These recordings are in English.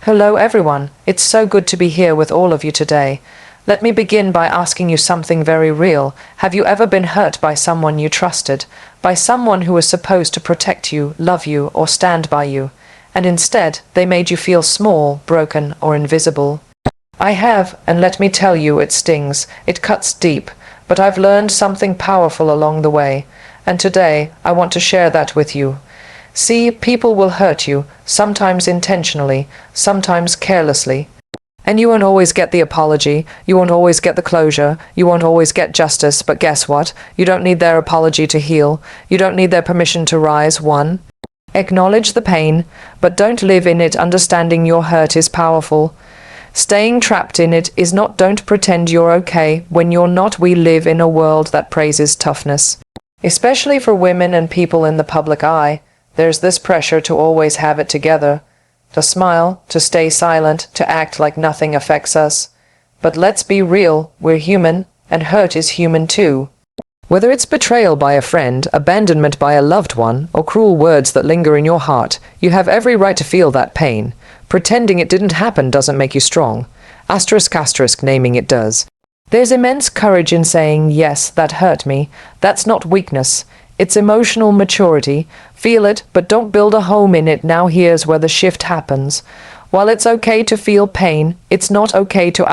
Hello everyone, it's so good to be here with all of you today. Let me begin by asking you something very real. Have you ever been hurt by someone you trusted? By someone who was supposed to protect you, love you, or stand by you? And instead, they made you feel small, broken, or invisible? I have, and let me tell you, it stings. It cuts deep. But I've learned something powerful along the way. And today, I want to share that with you. See, people will hurt you, sometimes intentionally, sometimes carelessly. And you won't always get the apology, you won't always get the closure, you won't always get justice, but guess what? You don't need their apology to heal. You don't need their permission to rise. One, acknowledge the pain, but don't live in it. Understanding your hurt is powerful. Staying trapped in it is not. Don't pretend you're okay when you're not. We live in a world that praises toughness, especially for women and people in the public eye. There's this pressure to always have it together, to smile, to stay silent, to act like nothing affects us. But let's be real, we're human, and hurt is human too. Whether it's betrayal by a friend, abandonment by a loved one, or cruel words that linger in your heart, you have every right to feel that pain. Pretending it didn't happen doesn't make you strong. ***, naming it does. There's immense courage in saying, yes, that hurt me. That's not weakness. It's emotional maturity. Feel it, but don't build a home in it. Now here's where the shift happens. While it's okay to feel pain, it's not okay to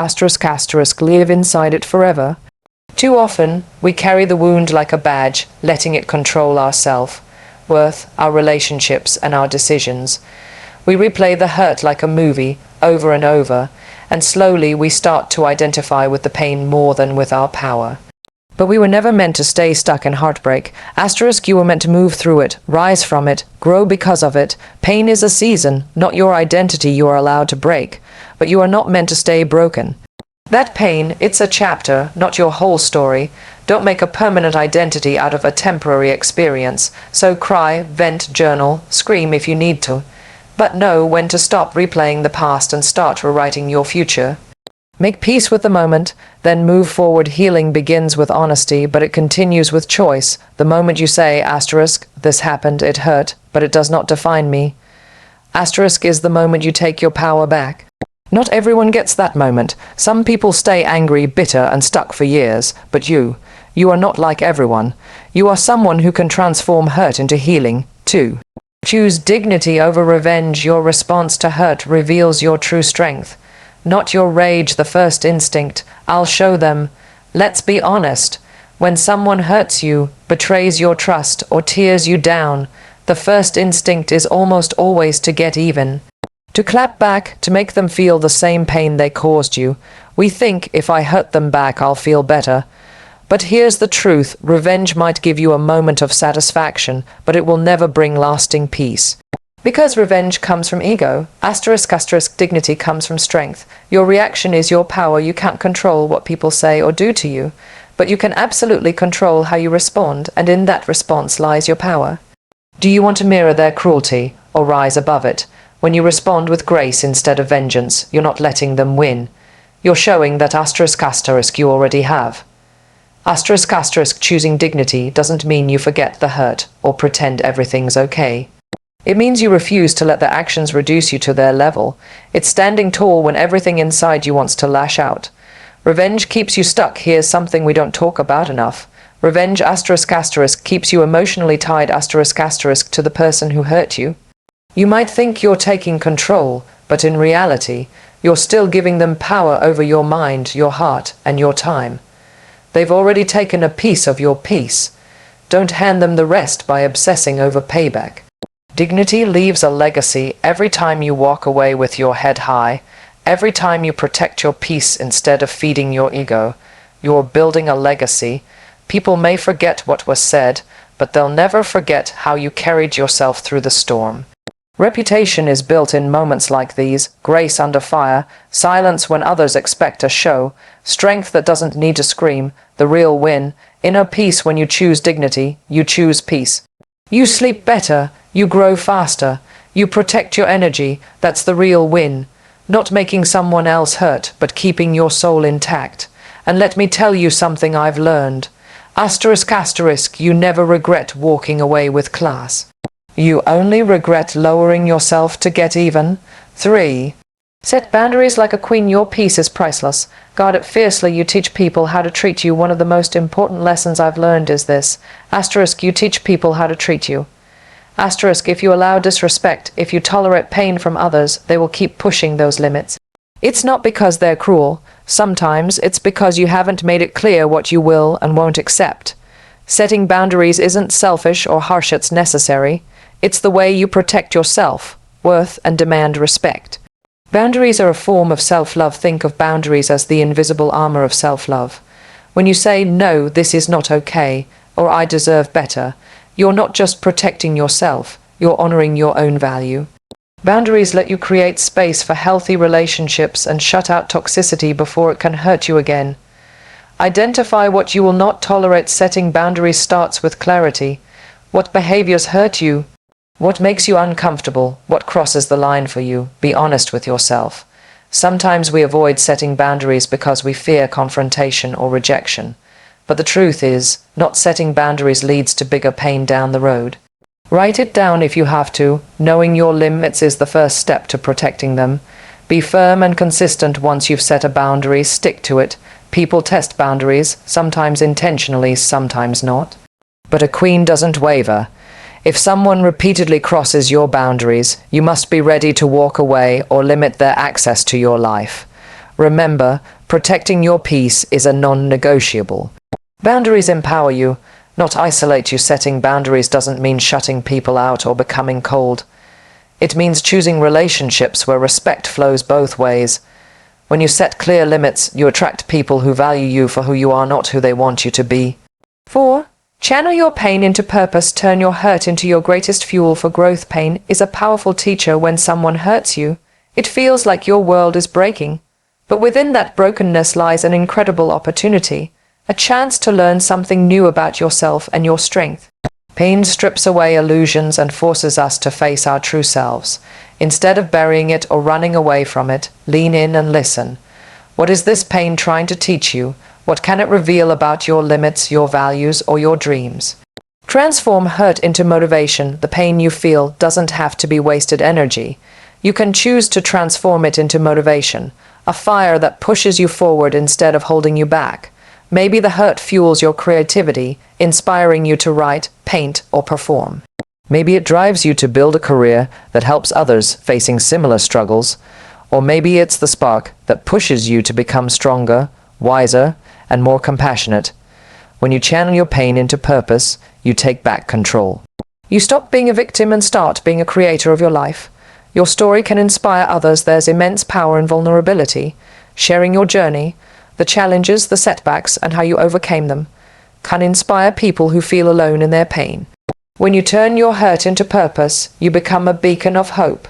live inside it forever. Too often, we carry the wound like a badge, letting it control our self-worth, our relationships, and our decisions. We replay the hurt like a movie, over and over, and slowly we start to identify with the pain more than with our power. But we were never meant to stay stuck in heartbreak. You were meant to move through it, rise from it, grow because of it. Pain is a season, not your identity you are allowed to break. But you are not meant to stay broken. That pain, it's a chapter, not your whole story. Don't make a permanent identity out of a temporary experience. So cry, vent, journal, scream if you need to. But know when to stop replaying the past and start rewriting your future. Make peace with the moment, then move forward. Healing begins with honesty, but it continues with choice. The moment you say, this happened, it hurt, but it does not define me. Is the moment you take your power back. Not everyone gets that moment. Some people stay angry, bitter, and stuck for years. But you are not like everyone. You are someone who can transform hurt into healing, too. Choose dignity over revenge. Your response to hurt reveals your true strength. Not your rage, the first instinct. I'll show them. Let's be honest. When someone hurts you, betrays your trust, or tears you down, the first instinct is almost always to get even. To clap back, to make them feel the same pain they caused you. We think, if I hurt them back, I'll feel better. But here's the truth. Revenge might give you a moment of satisfaction, but it will never bring lasting peace. Because revenge comes from ego, dignity comes from strength. Your reaction is your power. You can't control what people say or do to you, but you can absolutely control how you respond, and in that response lies your power. Do you want to mirror their cruelty or rise above it? When you respond with grace instead of vengeance, you're not letting them win. You're showing that you already have. Choosing dignity doesn't mean you forget the hurt or pretend everything's okay. It means you refuse to let their actions reduce you to their level. It's standing tall when everything inside you wants to lash out. Revenge keeps you stuck. Here's something we don't talk about enough. Revenge keeps you emotionally tied to the person who hurt you. You might think you're taking control, but in reality, you're still giving them power over your mind, your heart, and your time. They've already taken a piece of your peace. Don't hand them the rest by obsessing over payback. Dignity leaves a legacy every time you walk away with your head high, every time you protect your peace instead of feeding your ego. You're building a legacy. People may forget what was said, but they'll never forget how you carried yourself through the storm. Reputation is built in moments like these: grace under fire, silence when others expect a show, strength that doesn't need to scream, the real win, inner peace. When you choose dignity, you choose peace. You sleep better, you grow faster, you protect your energy. That's the real win. Not making someone else hurt, but keeping your soul intact. And let me tell you something I've learned. You never regret walking away with class. You only regret lowering yourself to get even. 3. Set boundaries like a queen. Your peace is priceless. Guard it fiercely. You teach people how to treat you. One of the most important lessons I've learned is this. Asterisk, you teach people how to treat you. Asterisk, if you allow disrespect, if you tolerate pain from others, they will keep pushing those limits. It's not because they're cruel. Sometimes it's because you haven't made it clear what you will and won't accept. Setting boundaries isn't selfish or harsh, it's necessary. It's the way you protect yourself, worth, and demand respect. Boundaries are a form of self-love. Think of boundaries as the invisible armor of self-love. When you say, no, this is not okay, or I deserve better, you're not just protecting yourself, you're honoring your own value. Boundaries let you create space for healthy relationships and shut out toxicity before it can hurt you again. Identify what you will not tolerate. Setting boundaries starts with clarity. What behaviors hurt you? What makes you uncomfortable? What crosses the line for you? Be honest with yourself. Sometimes we avoid setting boundaries because we fear confrontation or rejection. But the truth is, not setting boundaries leads to bigger pain down the road. Write it down if you have to. Knowing your limits is the first step to protecting them. Be firm and consistent. Once you've set a boundary, stick to it. People test boundaries, sometimes intentionally, sometimes not. But a queen doesn't waver. If someone repeatedly crosses your boundaries, you must be ready to walk away or limit their access to your life. Remember, protecting your peace is a non-negotiable. Boundaries empower you, not isolate you. Setting boundaries doesn't mean shutting people out or becoming cold. It means choosing relationships where respect flows both ways. When you set clear limits, you attract people who value you for who you are, not who they want you to be. 4. Channel your pain into purpose. Turn your hurt into your greatest fuel for growth. Pain is a powerful teacher. When someone hurts you, it feels like your world is breaking. But within that brokenness lies an incredible opportunity, a chance to learn something new about yourself and your strength. Pain strips away illusions and forces us to face our true selves. Instead of burying it or running away from it, lean in and listen. What is this pain trying to teach you? What can it reveal about your limits, your values, or your dreams? Transform hurt into motivation. The pain you feel doesn't have to be wasted energy. You can choose to transform it into motivation, a fire that pushes you forward instead of holding you back. Maybe the hurt fuels your creativity, inspiring you to write, paint, or perform. Maybe it drives you to build a career that helps others facing similar struggles. Or maybe it's the spark that pushes you to become stronger, wiser, and more compassionate. When you channel your pain into purpose, you take back control. You stop being a victim and start being a creator of your life. Your story can inspire others. There's immense power in vulnerability. Sharing your journey, the challenges, the setbacks, and how you overcame them, can inspire people who feel alone in their pain. When you turn your hurt into purpose, you become a beacon of hope.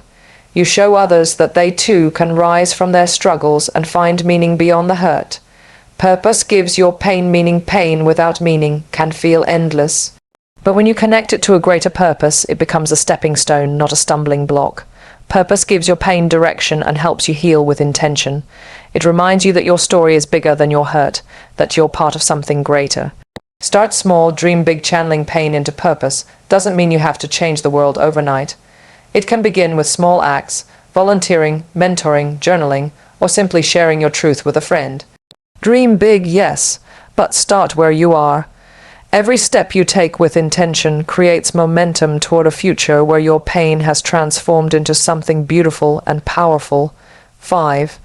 You show others that they too can rise from their struggles and find meaning beyond the hurt. Purpose gives your pain meaning. Pain without meaning can feel endless. But when you connect it to a greater purpose, it becomes a stepping stone, not a stumbling block. Purpose gives your pain direction and helps you heal with intention. It reminds you that your story is bigger than your hurt, that you're part of something greater. Start small, dream big. Channeling pain into purpose doesn't mean you have to change the world overnight. It can begin with small acts, volunteering, mentoring, journaling, or simply sharing your truth with a friend. Dream big, yes, but start where you are. Every step you take with intention creates momentum toward a future where your pain has transformed into something beautiful and powerful. 5.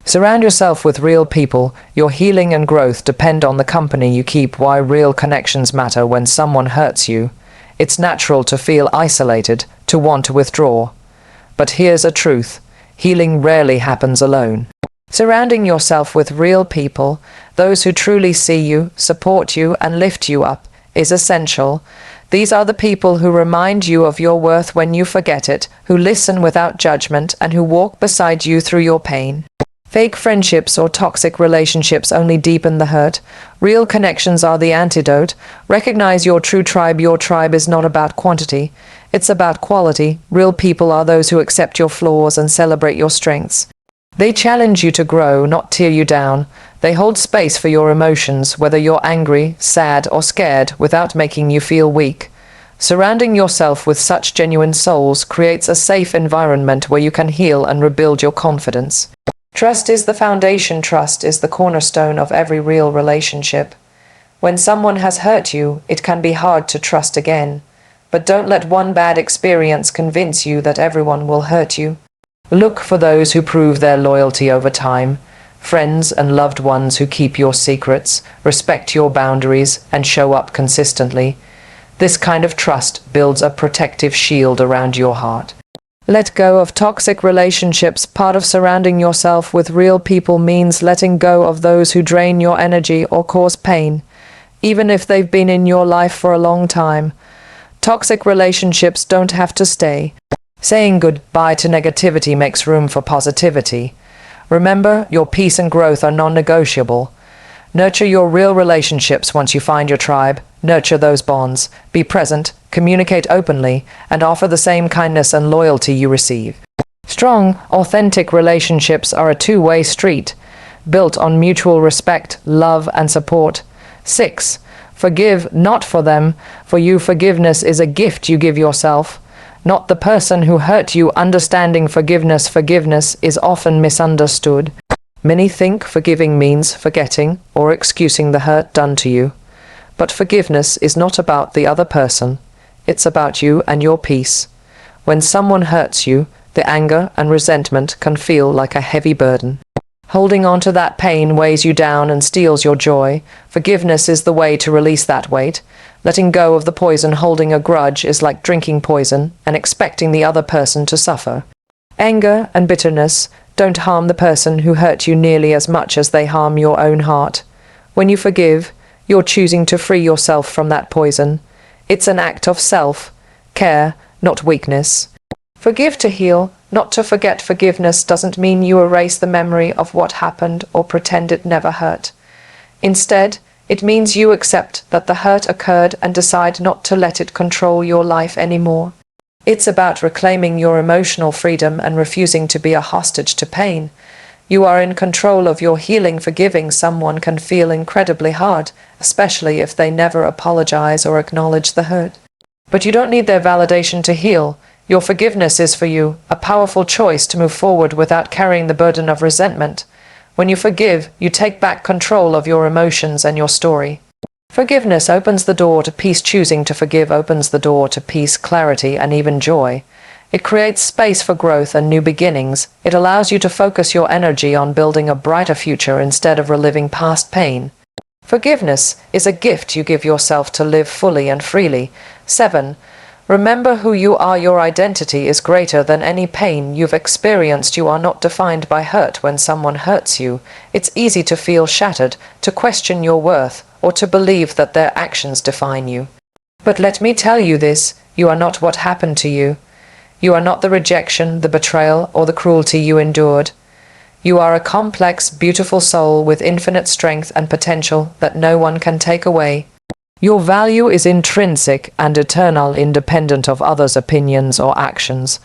Surround yourself with real people. Your healing and growth depend on the company you keep. Why real connections matter. When someone hurts you, it's natural to feel isolated, to want to withdraw. But here's a truth. Healing rarely happens alone. Surrounding yourself with real people, those who truly see you, support you, and lift you up, is essential. These are the people who remind you of your worth when you forget it, who listen without judgment, and who walk beside you through your pain. Fake friendships or toxic relationships only deepen the hurt. Real connections are the antidote. Recognize your true tribe. Your tribe is not about quantity. It's about quality. Real people are those who accept your flaws and celebrate your strengths. They challenge you to grow, not tear you down. They hold space for your emotions, whether you're angry, sad, or scared, without making you feel weak. Surrounding yourself with such genuine souls creates a safe environment where you can heal and rebuild your confidence. Trust is the foundation. Trust is the cornerstone of every real relationship. When someone has hurt you, it can be hard to trust again. But don't let one bad experience convince you that everyone will hurt you. Look for those who prove their loyalty over time. Friends and loved ones who keep your secrets, respect your boundaries, and show up consistently. This kind of trust builds a protective shield around your heart. Let go of toxic relationships. Part of surrounding yourself with real people means letting go of those who drain your energy or cause pain, even if they've been in your life for a long time. Toxic relationships don't have to stay. Saying goodbye to negativity makes room for positivity. Remember, your peace and growth are non-negotiable. Nurture your real relationships once you find your tribe. Nurture those bonds. Be present, communicate openly, and offer the same kindness and loyalty you receive. Strong, authentic relationships are a two-way street, built on mutual respect, love, and support. 6. Forgive not for them, for you. Forgiveness is a gift you give yourself, not the person who hurt you. Understanding forgiveness. Forgiveness is often misunderstood. Many think forgiving means forgetting or excusing the hurt done to you. But forgiveness is not about the other person. It's about you and your peace. When someone hurts you, the anger and resentment can feel like a heavy burden. Holding on to that pain weighs you down and steals your joy. Forgiveness is the way to release that weight. Letting go of the poison. Holding a grudge is like drinking poison and expecting the other person to suffer. Anger and bitterness don't harm the person who hurt you nearly as much as they harm your own heart. When you forgive, you're choosing to free yourself from that poison. It's an act of self-care, not weakness. Forgive to heal, not to forget. Forgiveness doesn't mean you erase the memory of what happened or pretend it never hurt. Instead, it means you accept that the hurt occurred and decide not to let it control your life anymore. It's about reclaiming your emotional freedom and refusing to be a hostage to pain. You are in control of your healing. Forgiving someone can feel incredibly hard, especially if they never apologize or acknowledge the hurt. But you don't need their validation to heal. Your forgiveness is for you, a powerful choice to move forward without carrying the burden of resentment. When you forgive, you take back control of your emotions and your story. Forgiveness opens the door to peace. Choosing to forgive opens the door to peace, clarity, and even joy. It creates space for growth and new beginnings. It allows you to focus your energy on building a brighter future instead of reliving past pain. Forgiveness is a gift you give yourself to live fully and freely. 7. Remember who you are. Your identity is greater than any pain you've experienced. You are not defined by hurt. When someone hurts you, it's easy to feel shattered, to question your worth, or to believe that their actions define you. But let me tell you this, you are not what happened to you. You are not the rejection, the betrayal, or the cruelty you endured. You are a complex, beautiful soul with infinite strength and potential that no one can take away. Your value is intrinsic and eternal, independent of others' opinions or actions.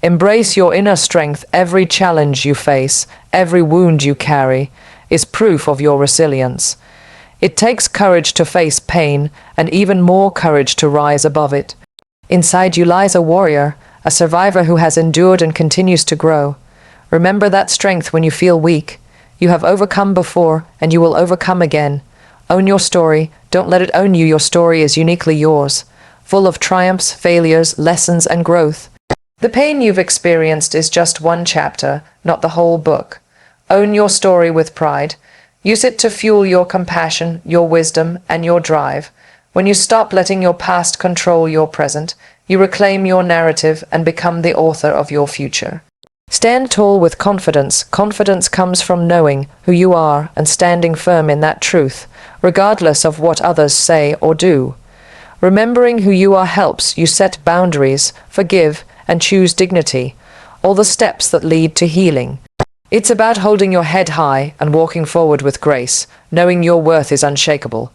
Embrace your inner strength. Every challenge you face, every wound you carry, is proof of your resilience. It takes courage to face pain, and even more courage to rise above it. Inside you lies a warrior, a survivor who has endured and continues to grow. Remember that strength when you feel weak. You have overcome before, and you will overcome again. Own your story. Don't let it own you. Your story is uniquely yours, full of triumphs, failures, lessons, and growth. The pain you've experienced is just one chapter, not the whole book. Own your story with pride. Use it to fuel your compassion, your wisdom, and your drive. When you stop letting your past control your present, you reclaim your narrative and become the author of your future. Stand tall with confidence. Confidence comes from knowing who you are and standing firm in that truth, regardless of what others say or do. Remembering who you are helps you set boundaries, forgive, and choose dignity, all the steps that lead to healing. It's about holding your head high and walking forward with grace, knowing your worth is unshakable.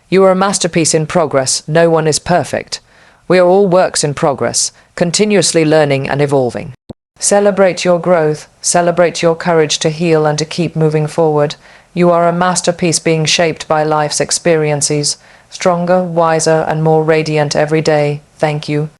You are a masterpiece in progress. No one is perfect. We are all works in progress, continuously learning and evolving. Celebrate your growth. Celebrate your courage to heal and to keep moving forward. You are a masterpiece being shaped by life's experiences, stronger, wiser, and more radiant every day. Thank you.